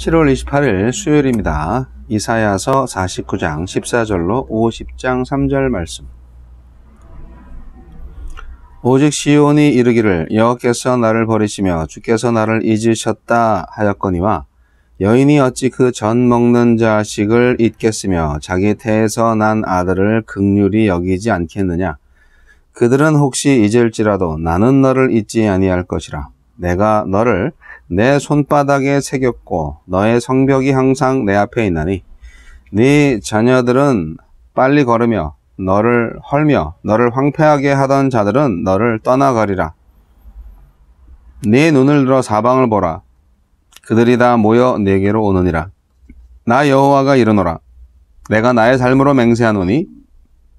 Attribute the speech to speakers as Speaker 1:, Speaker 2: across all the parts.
Speaker 1: 7월 28일 수요일입니다. 이사야서 49장 14절로 50장 3절 말씀. 오직 시온이 이르기를 여호와께서 나를 버리시며 주께서 나를 잊으셨다 하였거니와 여인이 어찌 그 전 먹는 자식을 잊겠으며 자기 태에서 난 아들을 긍휼히 여기지 않겠느냐. 그들은 혹시 잊을지라도 나는 너를 잊지 아니할 것이라. 내가 너를 내 손바닥에 새겼고 너의 성벽이 항상 내 앞에 있나니 네 자녀들은 빨리 걸으며 너를 헐며 너를 황폐하게 하던 자들은 너를 떠나가리라. 네 눈을 들어 사방을 보라. 그들이 다 모여 내게로 오느니라. 나 여호와가 이르노라. 내가 나의 삶으로 맹세하노니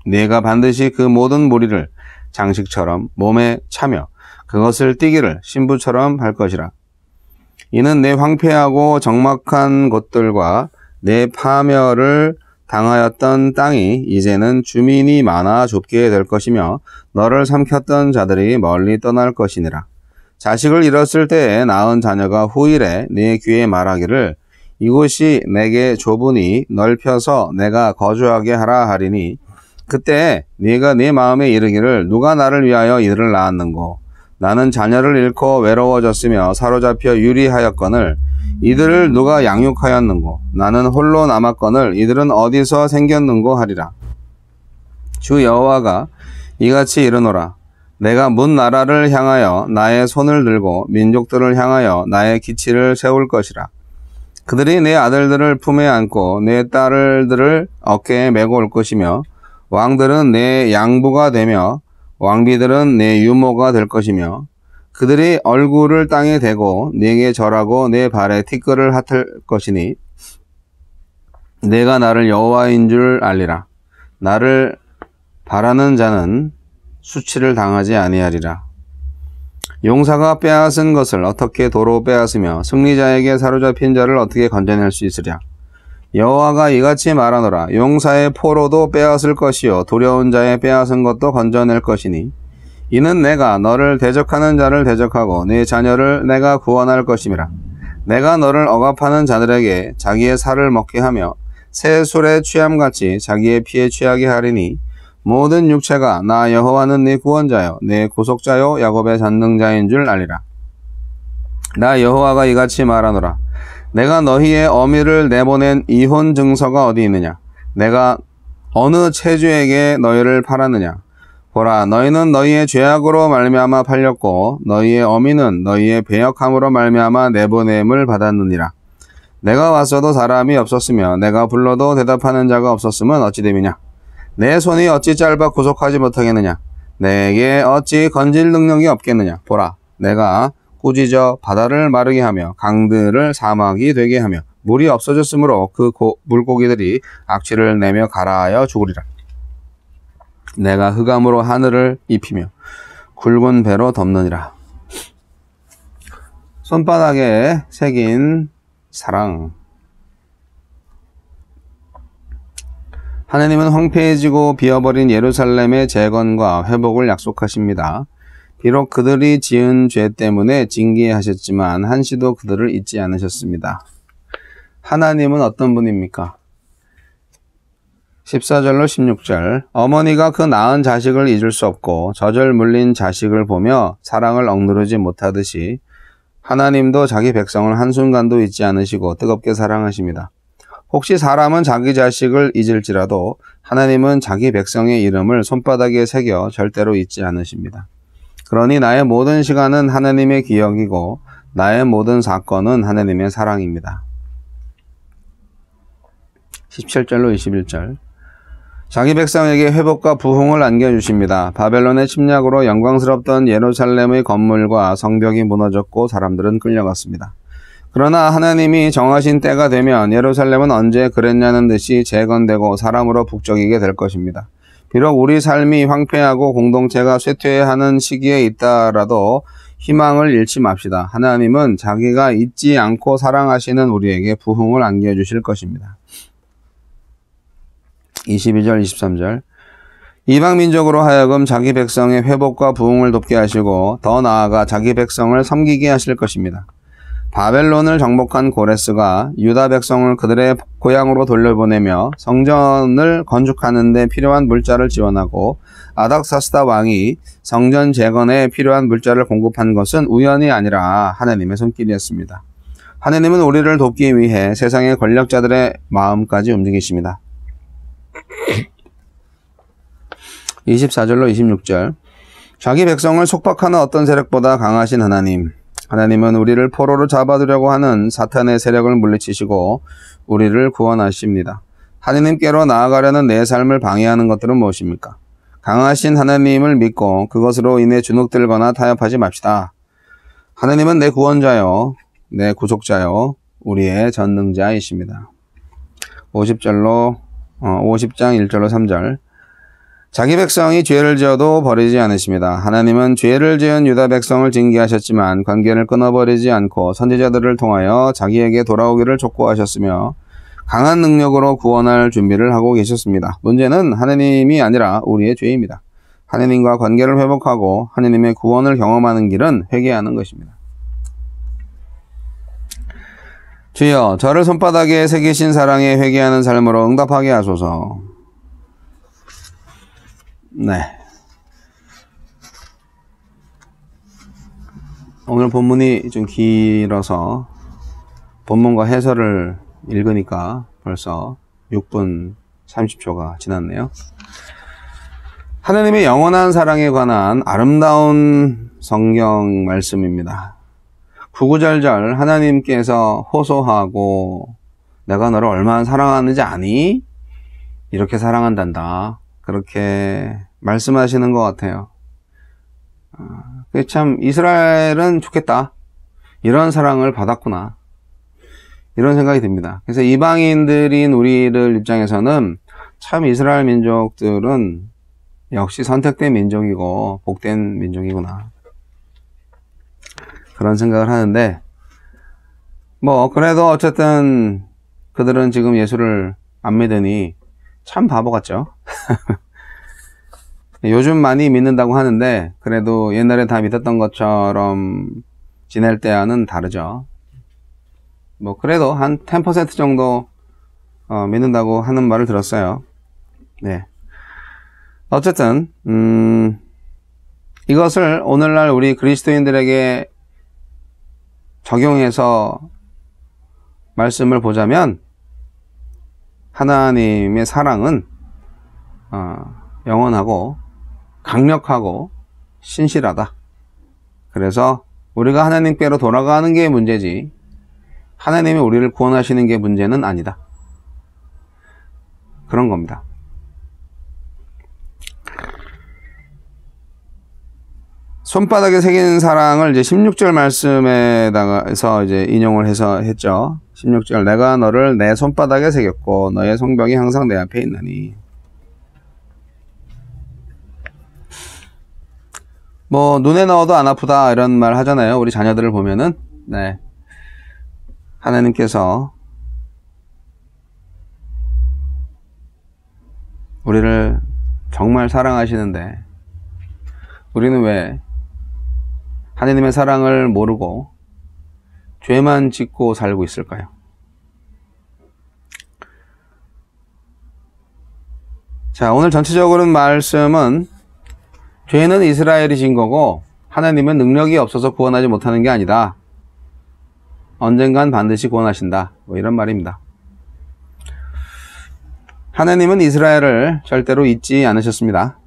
Speaker 1: 네가 반드시 그 모든 무리를 장식처럼 몸에 차며 그것을 띠기를 신부처럼 할 것이라. 이는 내 황폐하고 적막한 곳들과 내 파멸을 당하였던 땅이 이제는 주민이 많아 좁게 될 것이며 너를 삼켰던 자들이 멀리 떠날 것이니라. 자식을 잃었을 때에 낳은 자녀가 후일에 네 귀에 말하기를 이곳이 내게 좁으니 넓혀서 내가 거주하게 하라 하리니 그때 네가 네 마음에 이르기를 누가 나를 위하여 이들을 낳았는고 나는 자녀를 잃고 외로워졌으며 사로잡혀 유리하였거늘 이들을 누가 양육하였는고 나는 홀로 남았거늘 이들은 어디서 생겼는고 하리라. 주 여호와가 이같이 이르노라. 내가 문 나라를 향하여 나의 손을 들고 민족들을 향하여 나의 기치를 세울 것이라. 그들이 내 아들들을 품에 안고 내 딸들을 어깨에 메고 올 것이며 왕들은 내 양부가 되며 왕비들은 내 유모가 될 것이며 그들이 얼굴을 땅에 대고 네게 절하고 내 발에 티끌을 핫을 것이니 내가 나를 여호와인 줄 알리라. 나를 바라는 자는 수치를 당하지 아니하리라. 용사가 빼앗은 것을 어떻게 도로 빼앗으며 승리자에게 사로잡힌 자를 어떻게 건져낼 수 있으랴. 여호와가 이같이 말하노라. 용사의 포로도 빼앗을 것이요 두려운 자의 빼앗은 것도 건져낼 것이니 이는 내가 너를 대적하는 자를 대적하고 네 자녀를 내가 구원할 것임이라. 내가 너를 억압하는 자들에게 자기의 살을 먹게 하며 새 술에 취함같이 자기의 피에 취하게 하리니 모든 육체가 나 여호와는 네 구원자요 네 구속자요 야곱의 전능자인 줄 알리라. 나 여호와가 이같이 말하노라. 내가 너희의 어미를 내보낸 이혼 증서가 어디 있느냐? 내가 어느 체주에게 너희를 팔았느냐? 보라, 너희는 너희의 죄악으로 말미암아 팔렸고 너희의 어미는 너희의 배역함으로 말미암아 내보냄을 받았느니라. 내가 왔어도 사람이 없었으며 내가 불러도 대답하는 자가 없었으면 어찌 됨이냐? 내 손이 어찌 짧아 구속하지 못하겠느냐? 내게 어찌 건질 능력이 없겠느냐? 보라, 내가 꾸짖어 바다를 마르게 하며 강들을 사막이 되게 하며 물이 없어졌으므로 그 물고기들이 악취를 내며 가라하여 죽으리라. 내가 흑암으로 하늘을 입히며 굵은 배로 덮느니라. 손바닥에 새긴 사랑. 하나님은 황폐해지고 비어버린 예루살렘의 재건과 회복을 약속하십니다. 비록 그들이 지은 죄 때문에 징계하셨지만 한시도 그들을 잊지 않으셨습니다. 하나님은 어떤 분입니까? 14절로 16절. 어머니가 그 낳은 자식을 잊을 수 없고 저절 물린 자식을 보며 사랑을 억누르지 못하듯이 하나님도 자기 백성을 한순간도 잊지 않으시고 뜨겁게 사랑하십니다. 혹시 사람은 자기 자식을 잊을지라도 하나님은 자기 백성의 이름을 손바닥에 새겨 절대로 잊지 않으십니다. 그러니 나의 모든 시간은 하나님의 기억이고 나의 모든 사건은 하나님의 사랑입니다. 17절로 21절. 자기 백성에게 회복과 부흥을 안겨주십니다. 바벨론의 침략으로 영광스럽던 예루살렘의 건물과 성벽이 무너졌고 사람들은 끌려갔습니다. 그러나 하나님이 정하신 때가 되면 예루살렘은 언제 그랬냐는 듯이 재건되고 사람으로 북적이게 될 것입니다. 비록 우리 삶이 황폐하고 공동체가 쇠퇴하는 시기에 있다라도 희망을 잃지 맙시다. 하나님은 자기가 잊지 않고 사랑하시는 우리에게 부흥을 안겨주실 것입니다. 22절 23절. 이방 민족으로 하여금 자기 백성의 회복과 부흥을 돕게 하시고 더 나아가 자기 백성을 섬기게 하실 것입니다. 바벨론을 정복한 고레스가 유다 백성을 그들의 고향으로 돌려보내며 성전을 건축하는 데 필요한 물자를 지원하고 아닥사스다 왕이 성전 재건에 필요한 물자를 공급한 것은 우연이 아니라 하나님의 손길이었습니다. 하나님은 우리를 돕기 위해 세상의 권력자들의 마음까지 움직이십니다. 24절로 26절. 자기 백성을 속박하는 어떤 세력보다 강하신 하나님. 하나님은 우리를 포로로 잡아두려고 하는 사탄의 세력을 물리치시고 우리를 구원하십니다. 하나님께로 나아가려는 내 삶을 방해하는 것들은 무엇입니까? 강하신 하나님을 믿고 그것으로 인해 주눅들거나 타협하지 맙시다. 하나님은 내 구원자요, 내 구속자요, 우리의 전능자이십니다. 50장 1절로 3절. 자기 백성이 죄를 지어도 버리지 않으십니다. 하나님은 죄를 지은 유다 백성을 징계하셨지만 관계를 끊어버리지 않고 선지자들을 통하여 자기에게 돌아오기를 촉구하셨으며 강한 능력으로 구원할 준비를 하고 계셨습니다. 문제는 하나님이 아니라 우리의 죄입니다. 하나님과 관계를 회복하고 하나님의 구원을 경험하는 길은 회개하는 것입니다. 주여, 저를 손바닥에 새기신 사랑에 회개하는 삶으로 응답하게 하소서. 네. 오늘 본문이 좀 길어서 본문과 해설을 읽으니까 벌써 6분 30초가 지났네요. 하나님의 영원한 사랑에 관한 아름다운 성경 말씀입니다. 구구절절 하나님께서 호소하고 내가 너를 얼마나 사랑하는지 아니? 이렇게 사랑한단다. 그렇게 말씀하시는 것 같아요. 참 이스라엘은 좋겠다. 이런 사랑을 받았구나. 이런 생각이 듭니다. 그래서 이방인들인 우리들 입장에서는 참 이스라엘 민족들은 역시 선택된 민족이고 복된 민족이구나. 그런 생각을 하는데 그래도 어쨌든 그들은 지금 예수를 안 믿으니 참 바보 같죠? 요즘 많이 믿는다고 하는데 그래도 옛날에 다 믿었던 것처럼 지낼 때와는 다르죠. 그래도 한 10% 정도 믿는다고 하는 말을 들었어요. 네. 어쨌든 이것을 오늘날 우리 그리스도인들에게 적용해서 말씀을 보자면 하나님의 사랑은 영원하고 강력하고 신실하다. 그래서 우리가 하나님께로 돌아가는 게 문제지 하나님이 우리를 구원하시는 게 문제는 아니다. 그런 겁니다. 손바닥에 새긴 사랑을 이제 16절 말씀에다가서 이제 인용을 해서 했죠. 16절, 내가 너를 내 손바닥에 새겼고 너의 성벽이 항상 내 앞에 있나니. 눈에 넣어도 안 아프다 이런 말 하잖아요. 우리 자녀들을 보면은. 네. 하나님께서 우리를 정말 사랑하시는데 우리는 왜 하나님의 사랑을 모르고 죄만 짓고 살고 있을까요? 자, 오늘 전체적으로 말씀은 죄는 이스라엘이 진 거고 하나님은 능력이 없어서 구원하지 못하는 게 아니다. 언젠간 반드시 구원하신다. 이런 말입니다. 하나님은 이스라엘을 절대로 잊지 않으셨습니다.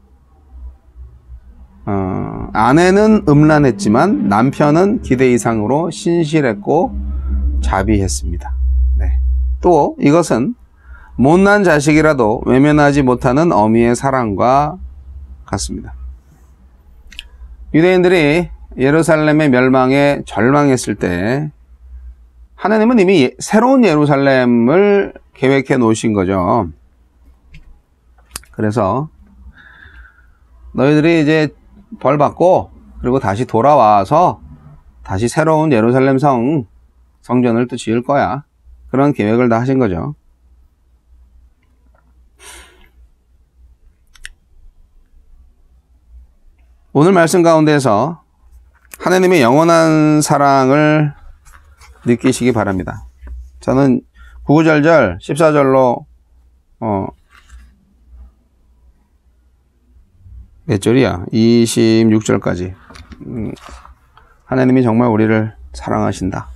Speaker 1: 아내는 음란했지만 남편은 기대 이상으로 신실했고 자비했습니다. 네. 또 이것은 못난 자식이라도 외면하지 못하는 어미의 사랑과 같습니다. 유대인들이 예루살렘의 멸망에 절망했을 때 하나님은 이미 새로운 예루살렘을 계획해 놓으신 거죠. 그래서 너희들이 이제 벌 받고 그리고 다시 돌아와서 다시 새로운 예루살렘 성전을 또 지을 거야. 그런 계획을 다 하신 거죠. 오늘 말씀 가운데서 하나님의 영원한 사랑을 느끼시기 바랍니다. 저는 구구절절 14절로 몇 절이야? 26절까지 하나님이 정말 우리를 사랑하신다.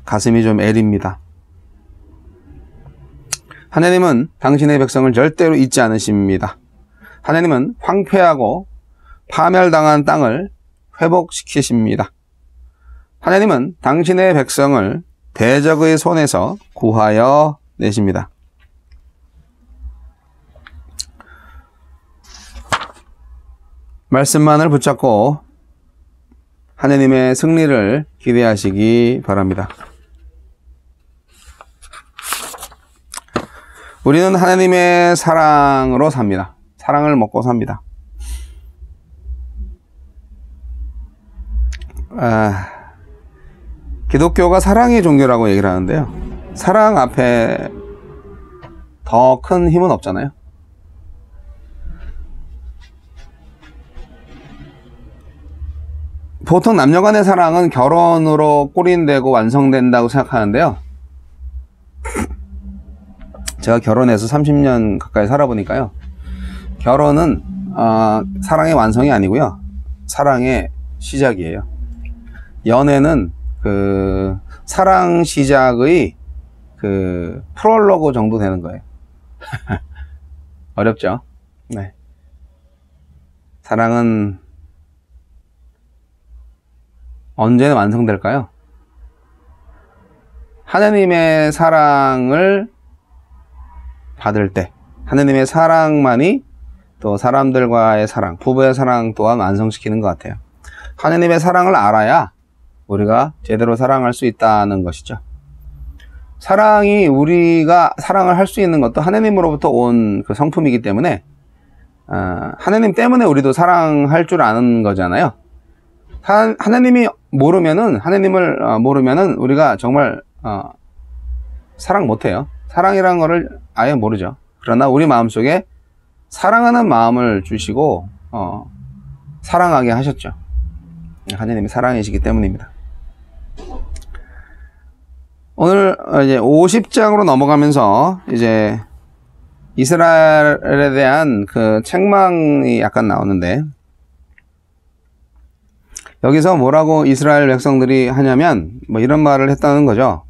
Speaker 1: 가슴이 좀 애립니다. 하나님은 당신의 백성을 절대로 잊지 않으십니다. 하나님은 황폐하고 파멸당한 땅을 회복시키십니다. 하나님은 당신의 백성을 대적의 손에서 구하여 내십니다. 말씀만을 붙잡고 하나님의 승리를 기대하시기 바랍니다. 우리는 하나님의 사랑으로 삽니다. 사랑을 먹고 삽니다. 기독교가 사랑의 종교라고 얘기를 하는데요. 사랑 앞에 더 큰 힘은 없잖아요. 보통 남녀 간의 사랑은 결혼으로 꼬린되고 완성된다고 생각하는데요. 제가 결혼해서 30년 가까이 살아보니까요. 결혼은 사랑의 완성이 아니고요. 사랑의 시작이에요. 연애는 그 사랑 시작의 그 프롤로그 정도 되는 거예요. 어렵죠? 네. 사랑은 언제 완성될까요? 하나님의 사랑을 받을 때, 하나님의 사랑만이 또 사람들과의 사랑, 부부의 사랑 또한 완성시키는 것 같아요. 하나님의 사랑을 알아야 우리가 제대로 사랑할 수 있다는 것이죠. 사랑이 우리가 사랑을 할 수 있는 것도 하나님으로부터 온 그 성품이기 때문에 하나님 때문에 우리도 사랑할 줄 아는 거잖아요. 하나님이 모르면은, 하나님을 모르면은 우리가 정말 사랑 못해요. 사랑이라는 거를 아예 모르죠. 그러나 우리 마음속에 사랑하는 마음을 주시고 사랑하게 하셨죠. 하나님이 사랑이시기 때문입니다. 오늘 이제 50장으로 넘어가면서 이제 이스라엘에 대한 그 책망이 약간 나오는데, 여기서 뭐라고 이스라엘 백성들이 하냐면 뭐 이런 말을 했다는 거죠.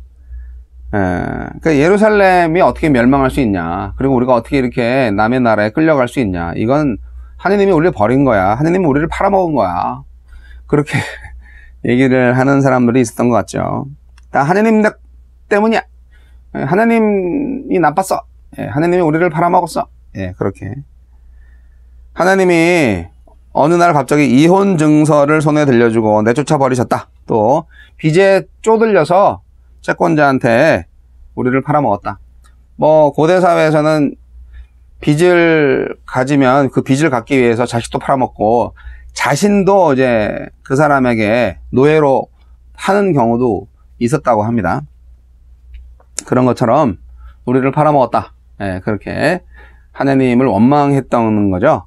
Speaker 1: 그러니까 예루살렘이 어떻게 멸망할 수 있냐, 그리고 우리가 어떻게 이렇게 남의 나라에 끌려갈 수 있냐, 이건 하느님이 우리를 버린 거야, 하느님이 우리를 팔아먹은 거야, 그렇게 얘기를 하는 사람들이 있었던 것 같죠. 다 하느님 때문이야, 하느님이 나빴어, 하느님이 우리를 팔아먹었어, 그렇게 하느님이 어느 날 갑자기 이혼 증서를 손에 들려주고 내쫓아 버리셨다, 또 빚에 쪼들려서 채권자한테 우리를 팔아먹었다. 뭐 고대 사회에서는 빚을 가지면 그 빚을 갚기 위해서 자식도 팔아먹고 자신도 이제 그 사람에게 노예로 하는 경우도 있었다고 합니다. 그런 것처럼 우리를 팔아먹었다, 그렇게 하나님을 원망했던 거죠.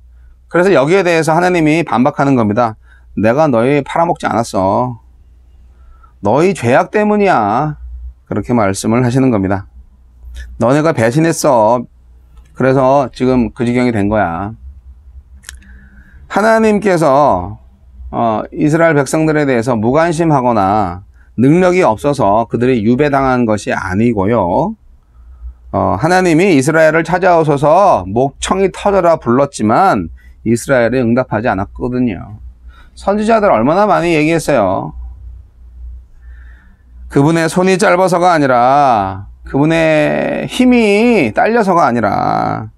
Speaker 1: 그래서 여기에 대해서 하나님이 반박하는 겁니다. 내가 너희 팔아먹지 않았어, 너희 죄악 때문이야, 그렇게 말씀을 하시는 겁니다. 너네가 배신했어, 그래서 지금 그 지경이 된 거야. 하나님께서 이스라엘 백성들에 대해서 무관심하거나 능력이 없어서 그들이 유배당한 것이 아니고요. 하나님이 이스라엘을 찾아오셔서 목청이 터져라 불렀지만 이스라엘이 응답하지 않았거든요. 선지자들 얼마나 많이 얘기했어요. 그분의 손이 짧아서가 아니라, 그분의 힘이 딸려서가 아니라,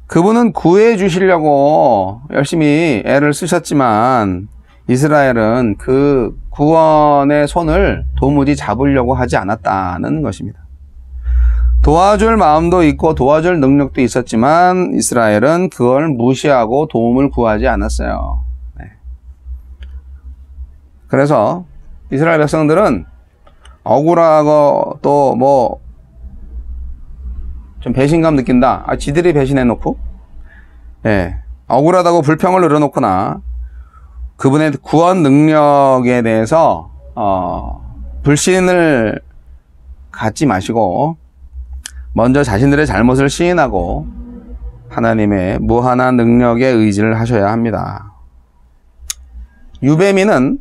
Speaker 1: 그분은 구해 주시려고 열심히 애를 쓰셨지만 이스라엘은 그 구원의 손을 도무지 잡으려고 하지 않았다는 것입니다. 도와줄 마음도 있고 도와줄 능력도 있었지만 이스라엘은 그걸 무시하고 도움을 구하지 않았어요. 그래서 이스라엘 백성들은 억울하고 또 뭐 좀 배신감 느낀다, 지들이 배신해놓고 억울하다고 불평을 늘어놓거나 그분의 구원 능력에 대해서 불신을 갖지 마시고 먼저 자신들의 잘못을 시인하고 하나님의 무한한 능력에 의지를 하셔야 합니다. 유배민은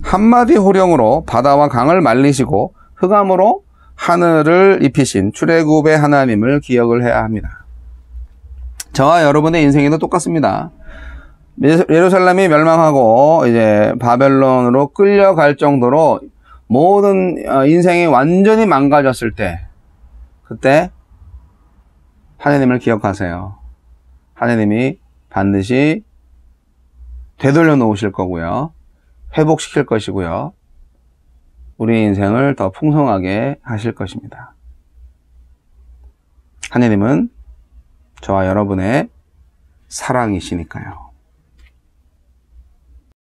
Speaker 1: 한마디 호령으로 바다와 강을 말리시고 흑암으로 하늘을 입히신 출애굽의 하나님을 기억을 해야 합니다. 저와 여러분의 인생에도 똑같습니다. 예루살렘이 멸망하고 이제 바벨론으로 끌려갈 정도로 모든 인생이 완전히 망가졌을 때, 그때 하나님을 기억하세요. 하나님이 반드시 되돌려 놓으실 거고요. 회복시킬 것이고요. 우리 인생을 더 풍성하게 하실 것입니다. 하나님은 저와 여러분의 사랑이시니까요.